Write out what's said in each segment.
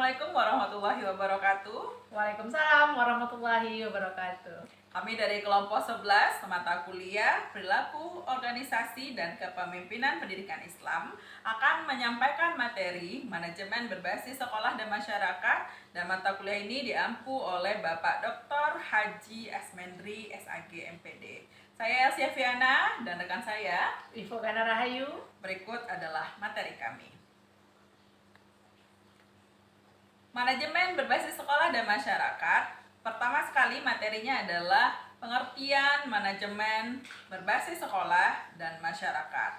Assalamualaikum warahmatullahi wabarakatuh. Waalaikumsalam warahmatullahi wabarakatuh. Kami dari kelompok 11 mata kuliah Perilaku, Organisasi, dan Kepemimpinan Pendidikan Islam akan menyampaikan materi manajemen berbasis sekolah dan masyarakat, dan mata kuliah ini diampu oleh Bapak Dr. Haji Asmendri SAG MPD. Saya Elsia Fiana dan rekan saya Ivo Gana Rahayu. Berikut adalah materi kami. Manajemen berbasis sekolah dan masyarakat. Pertama sekali materinya adalah pengertian manajemen berbasis sekolah dan masyarakat.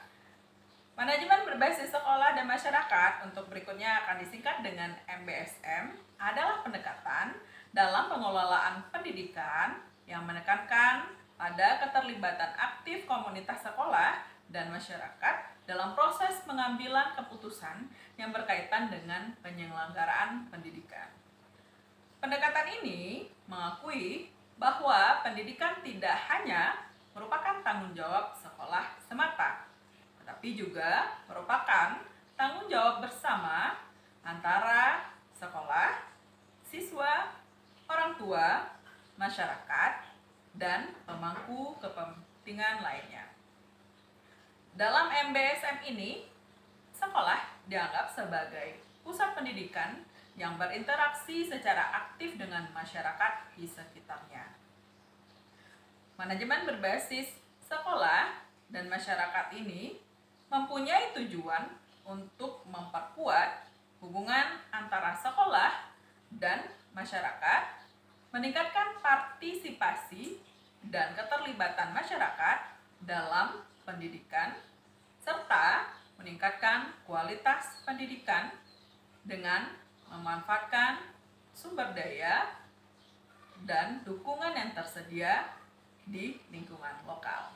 Manajemen berbasis sekolah dan masyarakat untuk berikutnya akan disingkat dengan MBSM adalah pendekatan dalam pengelolaan pendidikan yang menekankan pada keterlibatan aktif komunitas sekolah dan masyarakat dalam proses pengambilan keputusan yang berkaitan dengan penyelenggaraan pendidikan. Pendekatan ini mengakui bahwa pendidikan tidak hanya merupakan tanggung jawab sekolah semata, tetapi juga merupakan tanggung jawab bersama antara sekolah, siswa, orang tua, masyarakat, dan pemangku kepentingan lainnya. Dalam MBSM ini, sekolah dianggap sebagai pusat pendidikan yang berinteraksi secara aktif dengan masyarakat di sekitarnya. Manajemen berbasis sekolah dan masyarakat ini mempunyai tujuan untuk memperkuat hubungan antara sekolah dan masyarakat, meningkatkan partisipasi dan keterlibatan masyarakat dalam pendidikan, serta meningkatkan kualitas pendidikan dengan memanfaatkan sumber daya dan dukungan yang tersedia di lingkungan lokal.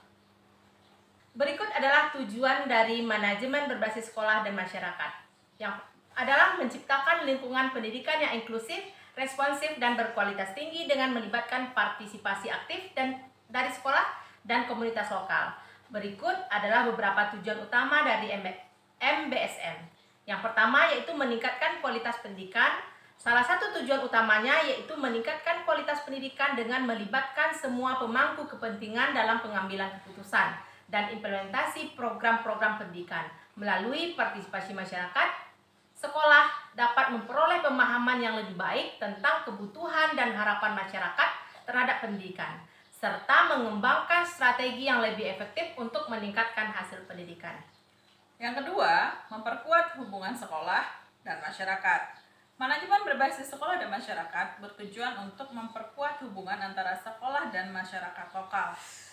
Berikut adalah tujuan dari manajemen berbasis sekolah dan masyarakat, yang adalah menciptakan lingkungan pendidikan yang inklusif, responsif, dan berkualitas tinggi dengan melibatkan partisipasi aktif dari sekolah dan komunitas lokal. Berikut adalah beberapa tujuan utama dari MBSM. Yang pertama yaitu meningkatkan kualitas pendidikan. Salah satu tujuan utamanya yaitu meningkatkan kualitas pendidikan dengan melibatkan semua pemangku kepentingan dalam pengambilan keputusan dan implementasi program-program pendidikan. Melalui partisipasi masyarakat, sekolah dapat memperoleh pemahaman yang lebih baik tentang kebutuhan dan harapan masyarakat terhadap pendidikan, serta mengembangkan strategi yang lebih efektif untuk meningkatkan hasil pendidikan. Yang kedua, memperkuat hubungan sekolah dan masyarakat. Manajemen berbasis sekolah dan masyarakat bertujuan untuk memperkuat hubungan antara sekolah dan masyarakat lokal.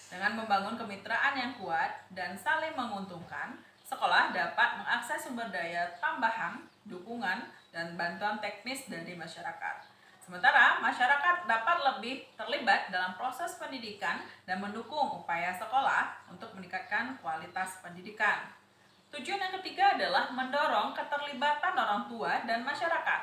Dengan membangun kemitraan yang kuat dan saling menguntungkan, sekolah dapat mengakses sumber daya tambahan, dukungan, dan bantuan teknis dari masyarakat. Sementara masyarakat dapat lebih terlibat dalam proses pendidikan dan mendukung upaya sekolah untuk meningkatkan kualitas pendidikan. Tujuan yang ketiga adalah mendorong keterlibatan orang tua dan masyarakat.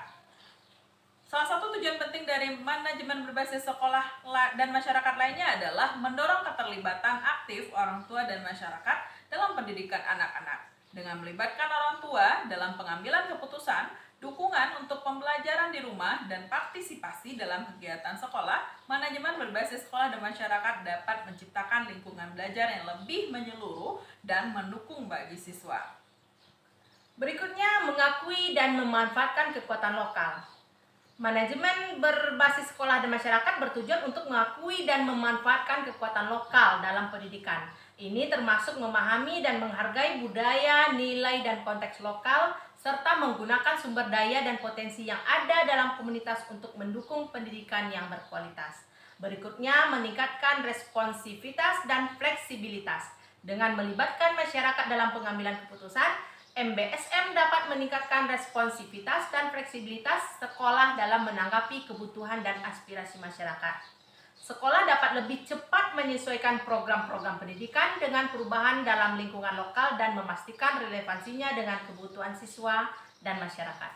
Salah satu tujuan penting dari manajemen berbasis sekolah dan masyarakat lainnya adalah mendorong keterlibatan aktif orang tua dan masyarakat dalam pendidikan anak-anak. Dengan melibatkan orang tua dalam pengambilan keputusan, dukungan untuk pembelajaran di rumah, dan partisipasi dalam kegiatan sekolah, manajemen berbasis sekolah dan masyarakat dapat menciptakan lingkungan belajar yang lebih menyeluruh dan mendukung bagi siswa. Berikutnya, mengakui dan memanfaatkan kekuatan lokal. Manajemen berbasis sekolah dan masyarakat bertujuan untuk mengakui dan memanfaatkan kekuatan lokal dalam pendidikan. Ini termasuk memahami dan menghargai budaya, nilai, dan konteks lokal, serta menggunakan sumber daya dan potensi yang ada dalam komunitas untuk mendukung pendidikan yang berkualitas. Berikutnya, meningkatkan responsivitas dan fleksibilitas. Dengan melibatkan masyarakat dalam pengambilan keputusan, MBSM dapat meningkatkan responsivitas dan fleksibilitas sekolah dalam menanggapi kebutuhan dan aspirasi masyarakat. Sekolah dapat lebih cepat menyesuaikan program-program pendidikan dengan perubahan dalam lingkungan lokal dan memastikan relevansinya dengan kebutuhan siswa dan masyarakat.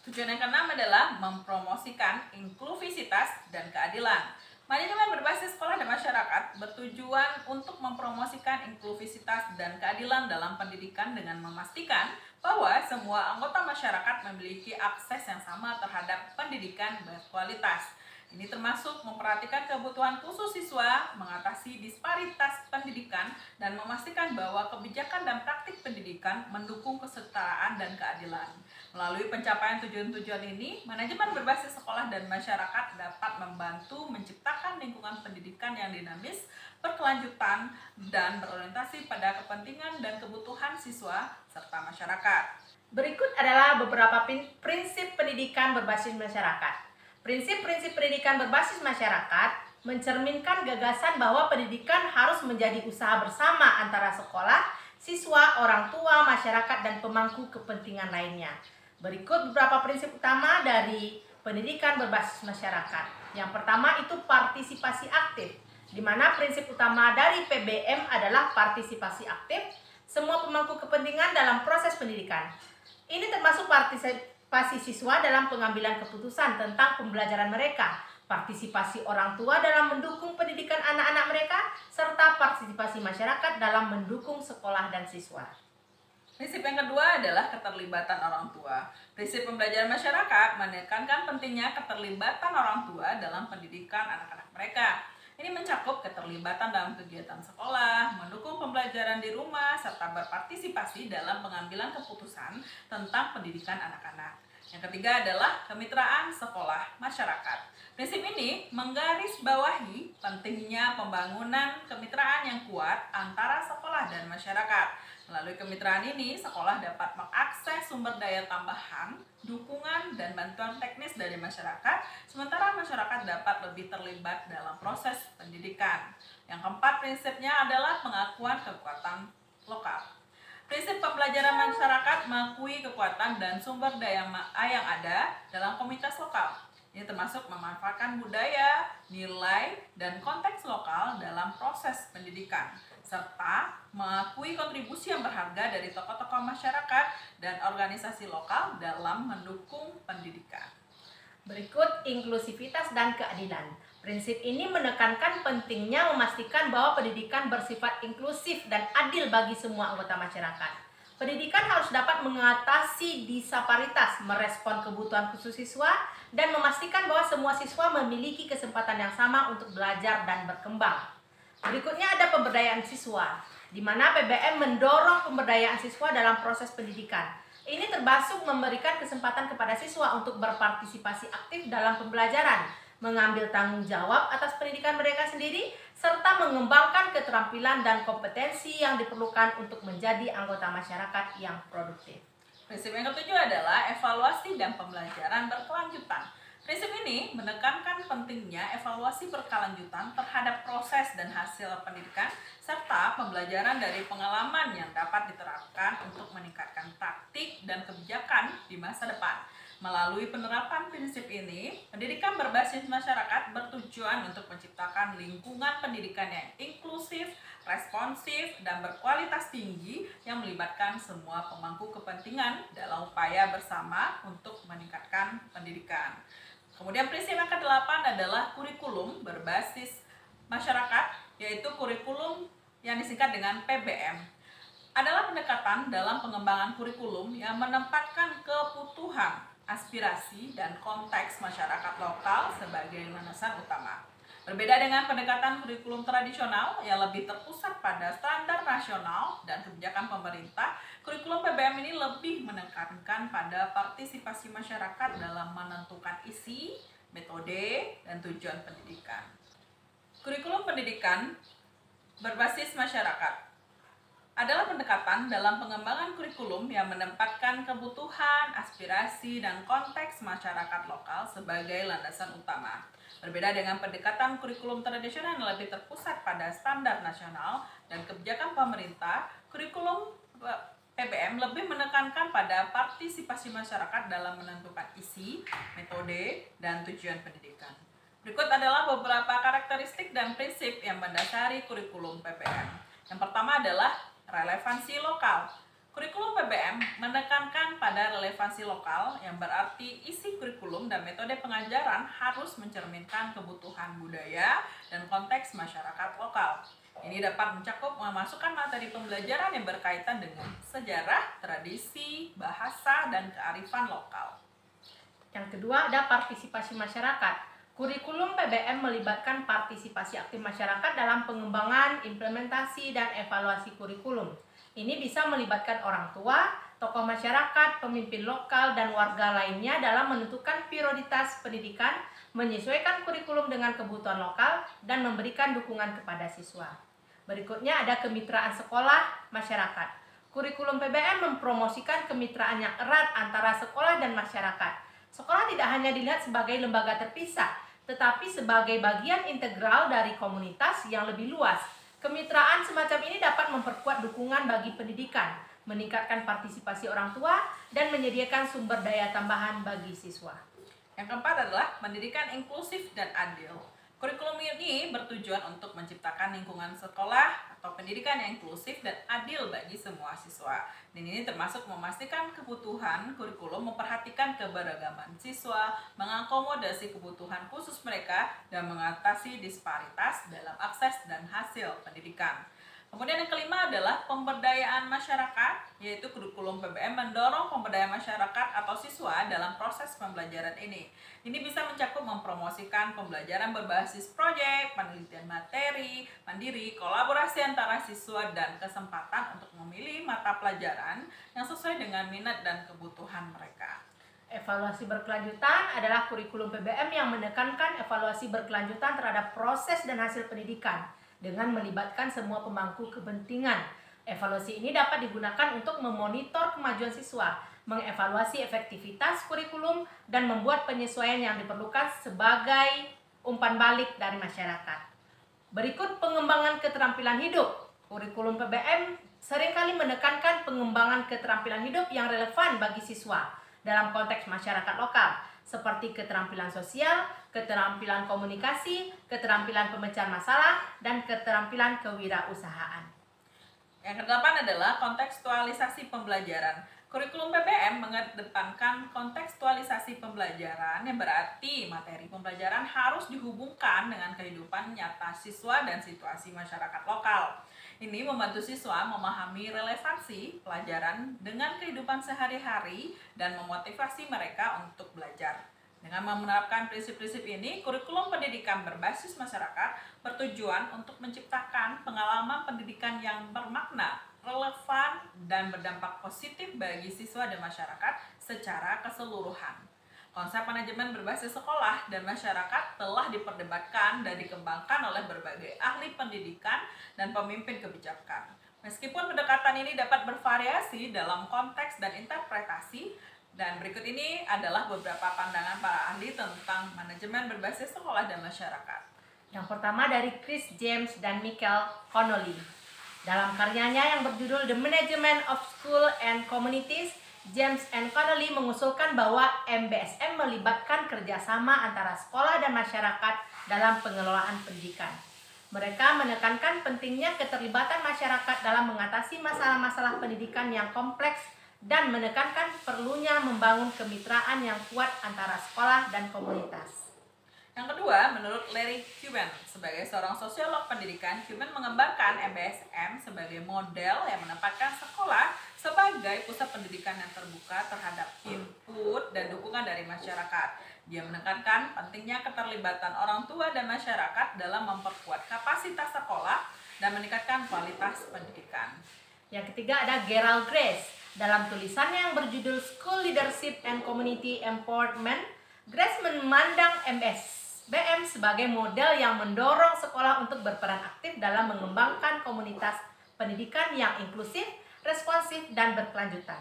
Tujuan yang keenam adalah mempromosikan inklusivitas dan keadilan. Manajemen berbasis sekolah dan masyarakat bertujuan untuk mempromosikan inklusivitas dan keadilan dalam pendidikan dengan memastikan bahwa semua anggota masyarakat memiliki akses yang sama terhadap pendidikan berkualitas. Ini termasuk memperhatikan kebutuhan khusus siswa, mengatasi disparitas pendidikan, dan memastikan bahwa kebijakan dan praktik pendidikan mendukung kesetaraan dan keadilan. Melalui pencapaian tujuan-tujuan ini, manajemen berbasis sekolah dan masyarakat dapat membantu menciptakan lingkungan pendidikan yang dinamis, berkelanjutan, dan berorientasi pada kepentingan dan kebutuhan siswa serta masyarakat. Berikut adalah beberapa prinsip pendidikan berbasis masyarakat. Prinsip-prinsip pendidikan berbasis masyarakat mencerminkan gagasan bahwa pendidikan harus menjadi usaha bersama antara sekolah, siswa, orang tua, masyarakat, dan pemangku kepentingan lainnya. Berikut beberapa prinsip utama dari pendidikan berbasis masyarakat. Yang pertama itu partisipasi aktif, di mana prinsip utama dari PBM adalah partisipasi aktif semua pemangku kepentingan dalam proses pendidikan. Ini termasuk partisipasi siswa dalam pengambilan keputusan tentang pembelajaran mereka, partisipasi orang tua dalam mendukung pendidikan anak-anak mereka, serta partisipasi masyarakat dalam mendukung sekolah dan siswa. Prinsip yang kedua adalah keterlibatan orang tua. Prinsip pembelajaran masyarakat menekankan pentingnya keterlibatan orang tua dalam pendidikan anak-anak mereka. Ini mencakup keterlibatan dalam kegiatan sekolah, mendukung pembelajaran di rumah, serta berpartisipasi dalam pengambilan keputusan tentang pendidikan anak-anak. Yang ketiga adalah kemitraan sekolah masyarakat. Prinsip ini menggarisbawahi pentingnya pembangunan kemitraan yang kuat antara sekolah dan masyarakat. Melalui kemitraan ini, sekolah dapat mengakses sumber daya tambahan, dukungan, dan bantuan teknis dari masyarakat, sementara masyarakat dapat lebih terlibat dalam proses pendidikan. Yang keempat prinsipnya adalah pengakuan kekuatan lokal. Prinsip pembelajaran masyarakat mengakui kekuatan dan sumber daya yang ada dalam komunitas lokal. Ini termasuk memanfaatkan budaya, nilai, dan konteks lokal dalam proses pendidikan, serta mengakui kontribusi yang berharga dari tokoh-tokoh masyarakat dan organisasi lokal dalam mendukung pendidikan. Berikut inklusivitas dan keadilan. Prinsip ini menekankan pentingnya memastikan bahwa pendidikan bersifat inklusif dan adil bagi semua anggota masyarakat. Pendidikan harus dapat mengatasi disparitas, merespon kebutuhan khusus siswa, dan memastikan bahwa semua siswa memiliki kesempatan yang sama untuk belajar dan berkembang. Berikutnya ada pemberdayaan siswa, di mana PBM mendorong pemberdayaan siswa dalam proses pendidikan. Ini termasuk memberikan kesempatan kepada siswa untuk berpartisipasi aktif dalam pembelajaran, mengambil tanggung jawab atas pendidikan mereka sendiri, serta mengembangkan keterampilan dan kompetensi yang diperlukan untuk menjadi anggota masyarakat yang produktif. Prinsip yang ketujuh adalah evaluasi dan pembelajaran berkelanjutan. Prinsip ini menekankan pentingnya evaluasi berkelanjutan terhadap proses dan hasil pendidikan, serta pembelajaran dari pengalaman yang dapat diterapkan untuk meningkatkan praktik dan kebijakan di masa depan. Melalui penerapan prinsip ini, pendidikan berbasis masyarakat bertujuan untuk menciptakan lingkungan pendidikan yang inklusif, responsif, dan berkualitas tinggi yang melibatkan semua pemangku kepentingan dalam upaya bersama untuk meningkatkan pendidikan. Kemudian prinsip yang ke-8 adalah kurikulum berbasis masyarakat, yaitu kurikulum yang disingkat dengan PBM. Adalah pendekatan dalam pengembangan kurikulum yang menempatkan kebutuhan, aspirasi, dan konteks masyarakat lokal sebagai landasan utama. Berbeda dengan pendekatan kurikulum tradisional yang lebih terpusat pada standar nasional dan kebijakan pemerintah, kurikulum PBM ini lebih menekankan pada partisipasi masyarakat dalam menentukan isi, metode, dan tujuan pendidikan. Kurikulum pendidikan berbasis masyarakat adalah pendekatan dalam pengembangan kurikulum yang menempatkan kebutuhan, aspirasi, dan konteks masyarakat lokal sebagai landasan utama. Berbeda dengan pendekatan kurikulum tradisional yang lebih terpusat pada standar nasional dan kebijakan pemerintah, kurikulum PBM lebih menekankan pada partisipasi masyarakat dalam menentukan isi, metode, dan tujuan pendidikan. Berikut adalah beberapa karakteristik dan prinsip yang mendasari kurikulum PBM. Yang pertama adalah relevansi lokal. Kurikulum PBM menekankan pada relevansi lokal yang berarti isi kurikulum dan metode pengajaran harus mencerminkan kebutuhan budaya dan konteks masyarakat lokal. Ini dapat mencakup memasukkan materi pembelajaran yang berkaitan dengan sejarah, tradisi, bahasa, dan kearifan lokal. Yang kedua ada partisipasi masyarakat. Kurikulum PBM melibatkan partisipasi aktif masyarakat dalam pengembangan, implementasi, dan evaluasi kurikulum. Ini bisa melibatkan orang tua, tokoh masyarakat, pemimpin lokal, dan warga lainnya dalam menentukan prioritas pendidikan, menyesuaikan kurikulum dengan kebutuhan lokal, dan memberikan dukungan kepada siswa. Berikutnya ada kemitraan sekolah masyarakat. Kurikulum PBM mempromosikan kemitraan yang erat antara sekolah dan masyarakat. Sekolah tidak hanya dilihat sebagai lembaga terpisah, tetapi sebagai bagian integral dari komunitas yang lebih luas. Kemitraan semacam ini dapat memperkuat dukungan bagi pendidikan, meningkatkan partisipasi orang tua, dan menyediakan sumber daya tambahan bagi siswa. Yang keempat adalah pendidikan inklusif dan adil. Kurikulum ini bertujuan untuk menciptakan lingkungan sekolah atau pendidikan yang inklusif dan adil bagi semua siswa. Dan ini termasuk memastikan kebutuhan kurikulum memperhatikan keberagaman siswa, mengakomodasi kebutuhan khusus mereka, dan mengatasi disparitas dalam akses dan hasil pendidikan. Kemudian yang kelima adalah pemberdayaan masyarakat, yaitu kurikulum PBM mendorong pemberdayaan masyarakat atau siswa dalam proses pembelajaran ini. Ini bisa mencakup mempromosikan pembelajaran berbasis proyek, penelitian materi, mandiri, kolaborasi antara siswa, dan kesempatan untuk memilih mata pelajaran yang sesuai dengan minat dan kebutuhan mereka. Evaluasi berkelanjutan adalah kurikulum PBM yang menekankan evaluasi berkelanjutan terhadap proses dan hasil pendidikan dengan melibatkan semua pemangku kepentingan. Evaluasi ini dapat digunakan untuk memonitor kemajuan siswa, mengevaluasi efektivitas kurikulum, dan membuat penyesuaian yang diperlukan sebagai umpan balik dari masyarakat. Berikut pengembangan keterampilan hidup. Kurikulum PBM seringkali menekankan pengembangan keterampilan hidup yang relevan bagi siswa dalam konteks masyarakat lokal, seperti keterampilan sosial, keterampilan komunikasi, keterampilan pemecahan masalah, dan keterampilan kewirausahaan. Yang kedelapan adalah kontekstualisasi pembelajaran. Kurikulum PBM mengedepankan kontekstualisasi pembelajaran yang berarti materi pembelajaran harus dihubungkan dengan kehidupan nyata siswa dan situasi masyarakat lokal. Ini membantu siswa memahami relevansi pelajaran dengan kehidupan sehari-hari dan memotivasi mereka untuk belajar. Dengan menerapkan prinsip-prinsip ini, kurikulum pendidikan berbasis masyarakat bertujuan untuk menciptakan pengalaman pendidikan yang bermakna, relevan, dan berdampak positif bagi siswa dan masyarakat secara keseluruhan. Konsep manajemen berbasis sekolah dan masyarakat telah diperdebatkan dan dikembangkan oleh berbagai ahli pendidikan dan pemimpin kebijakan. Meskipun pendekatan ini dapat bervariasi dalam konteks dan interpretasi, dan berikut ini adalah beberapa pandangan para ahli tentang manajemen berbasis sekolah dan masyarakat. Yang pertama dari Chris James dan Michael Connolly. Dalam karyanya yang berjudul The Management of School and Communities, James and Connolly mengusulkan bahwa MBSM melibatkan kerjasama antara sekolah dan masyarakat dalam pengelolaan pendidikan. Mereka menekankan pentingnya keterlibatan masyarakat dalam mengatasi masalah-masalah pendidikan yang kompleks dan menekankan perlunya membangun kemitraan yang kuat antara sekolah dan komunitas. Yang kedua, menurut Larry Cuban, sebagai seorang sosiolog pendidikan, Cuban mengembangkan MBSM sebagai model yang menempatkan sekolah sebagai pusat pendidikan yang terbuka terhadap input dan dukungan dari masyarakat. Dia menekankan pentingnya keterlibatan orang tua dan masyarakat dalam memperkuat kapasitas sekolah dan meningkatkan kualitas pendidikan. Yang ketiga ada Gerald Grace. Dalam tulisannya yang berjudul School Leadership and Community Empowerment, Grace memandang MBSM sebagai model yang mendorong sekolah untuk berperan aktif dalam mengembangkan komunitas pendidikan yang inklusif, responsif, dan berkelanjutan.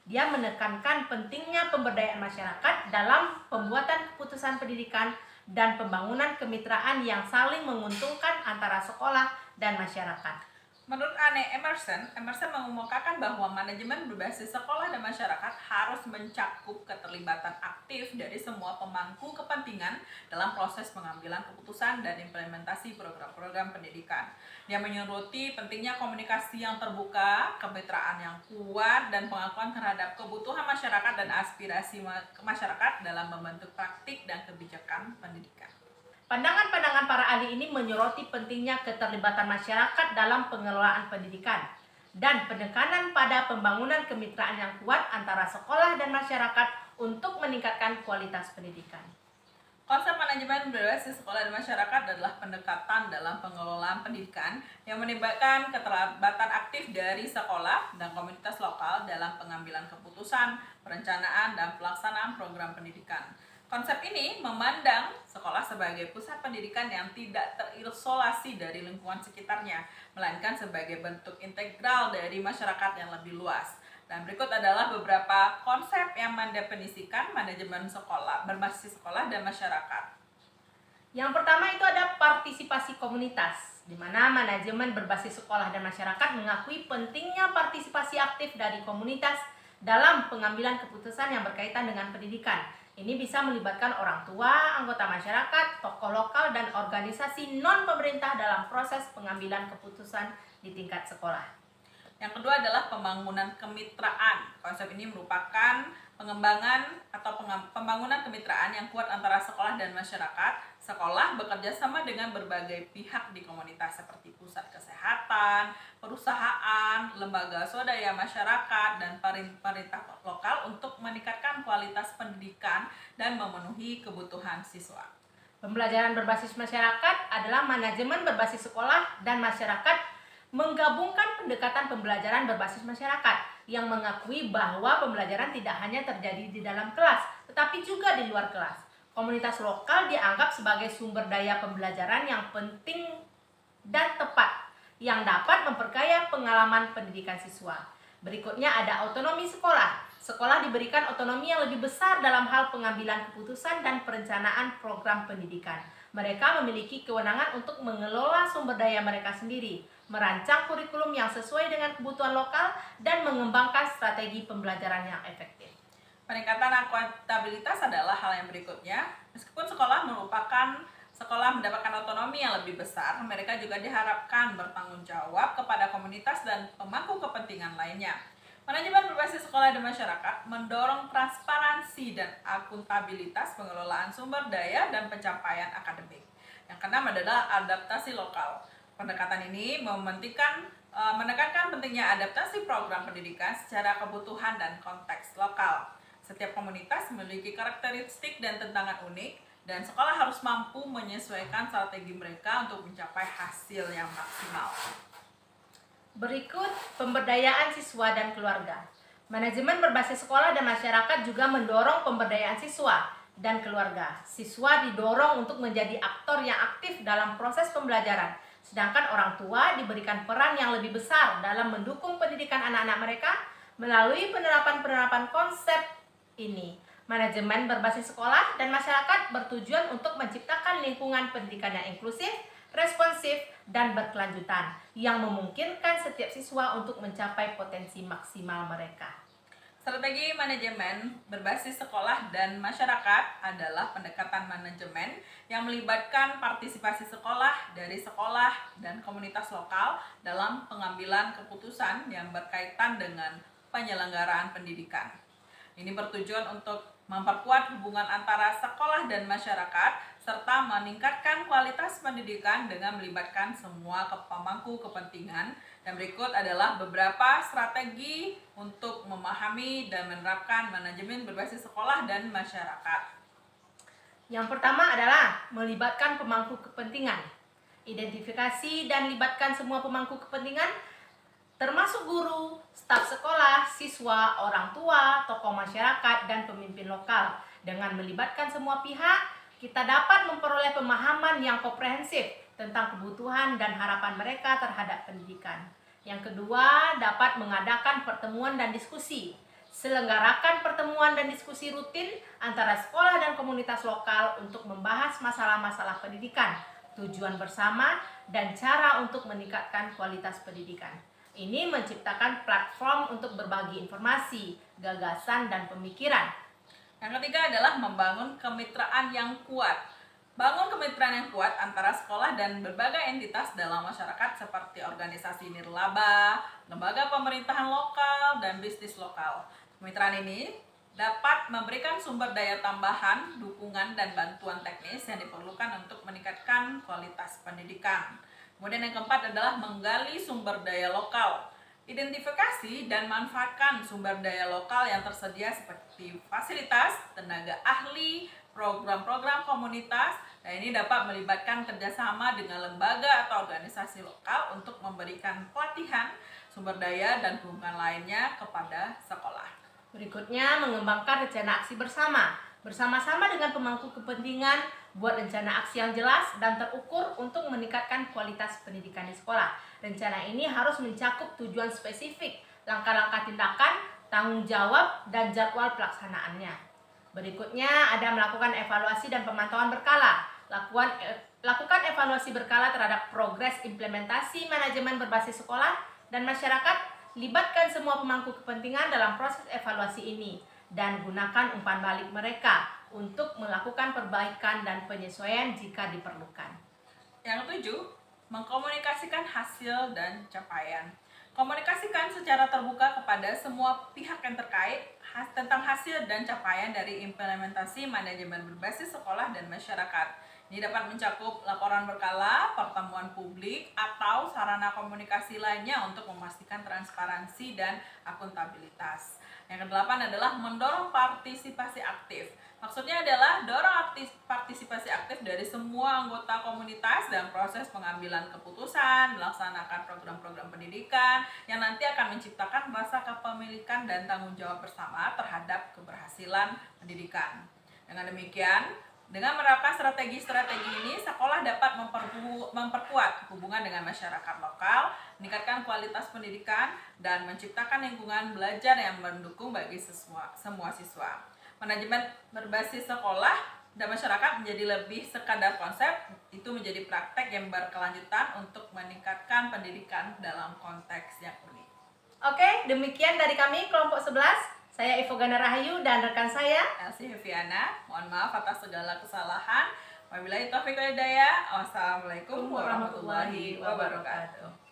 Dia menekankan pentingnya pemberdayaan masyarakat dalam pembuatan keputusan pendidikan dan pembangunan kemitraan yang saling menguntungkan antara sekolah dan masyarakat. Menurut Anne Emerson mengemukakan bahwa manajemen berbasis sekolah dan masyarakat harus mencakup keterlibatan aktif dari semua pemangku kepentingan dalam proses pengambilan keputusan dan implementasi program-program pendidikan. Dia menyoroti pentingnya komunikasi yang terbuka, kemitraan yang kuat, dan pengakuan terhadap kebutuhan masyarakat dan aspirasi masyarakat dalam membentuk praktik dan kebijakan pendidikan. Pandangan-pandangan para ahli ini menyoroti pentingnya keterlibatan masyarakat dalam pengelolaan pendidikan dan penekanan pada pembangunan kemitraan yang kuat antara sekolah dan masyarakat untuk meningkatkan kualitas pendidikan. Konsep manajemen berbasis sekolah dan masyarakat adalah pendekatan dalam pengelolaan pendidikan yang melibatkan keterlibatan aktif dari sekolah dan komunitas lokal dalam pengambilan keputusan, perencanaan, dan pelaksanaan program pendidikan. Konsep ini memandang sekolah sebagai pusat pendidikan yang tidak terisolasi dari lingkungan sekitarnya, melainkan sebagai bentuk integral dari masyarakat yang lebih luas. Dan berikut adalah beberapa konsep yang mendefinisikan manajemen sekolah, berbasis sekolah dan masyarakat. Yang pertama itu ada partisipasi komunitas, di mana manajemen berbasis sekolah dan masyarakat mengakui pentingnya partisipasi aktif dari komunitas dalam pengambilan keputusan yang berkaitan dengan pendidikan. Ini bisa melibatkan orang tua, anggota masyarakat, tokoh lokal, dan organisasi non-pemerintah dalam proses pengambilan keputusan di tingkat sekolah. Yang kedua adalah pembangunan kemitraan. Konsep ini merupakan pengembangan atau pembangunan kemitraan yang kuat antara sekolah dan masyarakat. Sekolah bekerja sama dengan berbagai pihak di komunitas seperti pusat kesehatan, perusahaan, lembaga swadaya masyarakat, dan pemerintah lokal untuk meningkatkan kualitas pendidikan dan memenuhi kebutuhan siswa. Pembelajaran berbasis masyarakat adalah manajemen berbasis sekolah dan masyarakat menggabungkan pendekatan pembelajaran berbasis masyarakat yang mengakui bahwa pembelajaran tidak hanya terjadi di dalam kelas, tetapi juga di luar kelas. Komunitas lokal dianggap sebagai sumber daya pembelajaran yang penting dan tepat, yang dapat memperkaya pengalaman pendidikan siswa. Berikutnya ada otonomi sekolah. Sekolah diberikan otonomi yang lebih besar dalam hal pengambilan keputusan dan perencanaan program pendidikan. Mereka memiliki kewenangan untuk mengelola sumber daya mereka sendiri, merancang kurikulum yang sesuai dengan kebutuhan lokal, dan mengembangkan strategi pembelajaran yang efektif. Peningkatan akuntabilitas adalah hal yang berikutnya. Meskipun sekolah mendapatkan otonomi yang lebih besar, mereka juga diharapkan bertanggung jawab kepada komunitas dan pemangku kepentingan lainnya. Manajemen berbasis sekolah dan masyarakat mendorong transparansi dan akuntabilitas pengelolaan sumber daya dan pencapaian akademik. Yang keenam adalah adaptasi lokal. Pendekatan ini menekankan pentingnya adaptasi program pendidikan secara kebutuhan dan konteks lokal. Setiap komunitas memiliki karakteristik dan tantangan unik, dan sekolah harus mampu menyesuaikan strategi mereka untuk mencapai hasil yang maksimal. Berikut pemberdayaan siswa dan keluarga. Manajemen berbasis sekolah dan masyarakat juga mendorong pemberdayaan siswa dan keluarga. Siswa didorong untuk menjadi aktor yang aktif dalam proses pembelajaran, sedangkan orang tua diberikan peran yang lebih besar dalam mendukung pendidikan anak-anak mereka melalui penerapan konsep ini. Manajemen berbasis sekolah dan masyarakat bertujuan untuk menciptakan lingkungan pendidikan yang inklusif, responsif, dan berkelanjutan yang memungkinkan setiap siswa untuk mencapai potensi maksimal mereka. Strategi manajemen berbasis sekolah dan masyarakat adalah pendekatan manajemen yang melibatkan partisipasi sekolah dan komunitas lokal dalam pengambilan keputusan yang berkaitan dengan penyelenggaraan pendidikan. Ini bertujuan untuk memperkuat hubungan antara sekolah dan masyarakat serta meningkatkan kualitas pendidikan dengan melibatkan semua pemangku kepentingan. Dan berikut adalah beberapa strategi untuk memahami dan menerapkan manajemen berbasis sekolah dan masyarakat. Yang pertama adalah melibatkan pemangku kepentingan. Identifikasi dan libatkan semua pemangku kepentingan termasuk guru, staf sekolah, siswa, orang tua, tokoh masyarakat, dan pemimpin lokal. Dengan melibatkan semua pihak, kita dapat memperoleh pemahaman yang komprehensif tentang kebutuhan dan harapan mereka terhadap pendidikan. Yang kedua, dapat mengadakan pertemuan dan diskusi. Selenggarakan pertemuan dan diskusi rutin antara sekolah dan komunitas lokal untuk membahas masalah-masalah pendidikan, tujuan bersama, dan cara untuk meningkatkan kualitas pendidikan. Ini menciptakan platform untuk berbagi informasi, gagasan, dan pemikiran. Yang ketiga adalah membangun kemitraan yang kuat. Bangun kemitraan yang kuat antara sekolah dan berbagai entitas dalam masyarakat seperti organisasi nirlaba, lembaga pemerintahan lokal, dan bisnis lokal. Kemitraan ini dapat memberikan sumber daya tambahan, dukungan, dan bantuan teknis yang diperlukan untuk meningkatkan kualitas pendidikan. Kemudian yang keempat adalah menggali sumber daya lokal. Identifikasi dan manfaatkan sumber daya lokal yang tersedia seperti fasilitas, tenaga ahli, program-program komunitas. Nah, ini dapat melibatkan kerjasama dengan lembaga atau organisasi lokal untuk memberikan pelatihan, sumber daya, dan dukungan lainnya kepada sekolah. Berikutnya, mengembangkan rencana aksi bersama-sama dengan pemangku kepentingan, buat rencana aksi yang jelas dan terukur untuk meningkatkan kualitas pendidikan di sekolah. Rencana ini harus mencakup tujuan spesifik, langkah-langkah tindakan, tanggung jawab, dan jadwal pelaksanaannya. Berikutnya, ada melakukan evaluasi dan pemantauan berkala. Lakukan evaluasi berkala terhadap progres implementasi manajemen berbasis sekolah dan masyarakat. Libatkan semua pemangku kepentingan dalam proses evaluasi ini dan gunakan umpan balik mereka untuk melakukan perbaikan dan penyesuaian jika diperlukan. Yang ketujuh, mengkomunikasikan hasil dan capaian. Komunikasikan secara terbuka kepada semua pihak yang terkait tentang hasil dan capaian dari implementasi manajemen berbasis sekolah dan masyarakat. Ini dapat mencakup laporan berkala, pertemuan publik, atau sarana komunikasi lainnya untuk memastikan transparansi dan akuntabilitas. Yang kedelapan adalah mendorong partisipasi aktif. Maksudnya adalah dorong partisipasi aktif dari semua anggota komunitas dalam proses pengambilan keputusan, melaksanakan program-program pendidikan yang nanti akan menciptakan rasa kepemilikan dan tanggung jawab bersama terhadap keberhasilan pendidikan. Dengan demikian, dengan menerapkan strategi-strategi ini, sekolah dapat memperkuat hubungan dengan masyarakat lokal, meningkatkan kualitas pendidikan, dan menciptakan lingkungan belajar yang mendukung bagi semua siswa. Manajemen berbasis sekolah dan masyarakat menjadi lebih sekadar konsep, itu menjadi praktek yang berkelanjutan untuk meningkatkan pendidikan dalam konteks yang unik. Oke, demikian dari kami kelompok 11. Saya Ivo Gana Rahayu dan rekan saya Elsie Heviana. Mohon maaf atas segala kesalahan. Wabillahi taufiq wal hidayah. Wassalamualaikum warahmatullahi wabarakatuh.